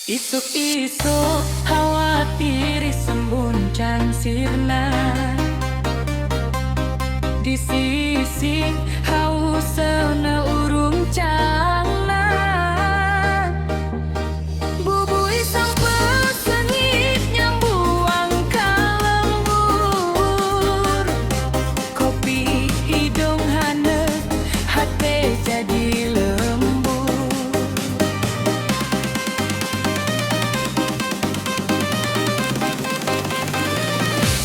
Isuk-isuk khawatir sembun can sirna di sisi hausna urung cangna bubui sampai sengit nyambuang kalembur kopi hidung hane hate jadi lembur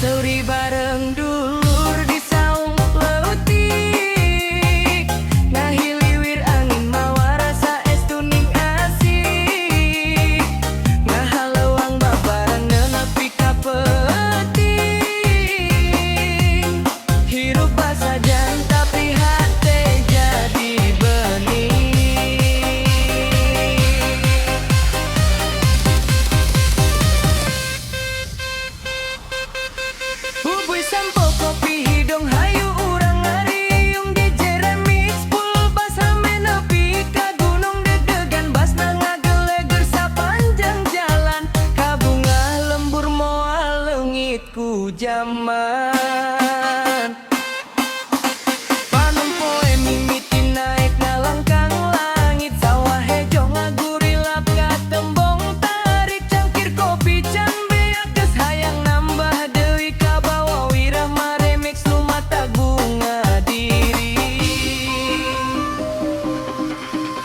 seuri bareng dulur di saung leutik ngahiliwir angin mawa rasa es tuning asik ngahaleuang babaran nepi ka peuting hirup pasajan tapi hate jadi bening bubui sampo kopi hidung hayu urang ngariung DJ remix full bass rame nepi ka gunung dedegan basna ngageleger sapanjang jalan kabunga lembur moal leungit ku jaman panem poe mimiti naek ngalangkang langit sawah hejo ngagurilap ka tembong tarik cangkir kopi can beak geus hayang nambah deui ka bawa wirama remix lumata bunga diri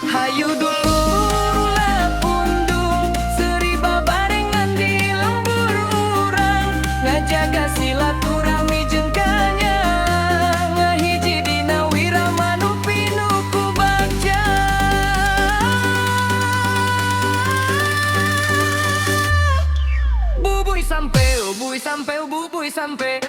hayu dulur ulah pundung seuri babarengan di lembur urang ngajaga silaturahmi jeung kanyang ngahiji dina wirama nu pinuh ku bagja bubui sampai bubui sampai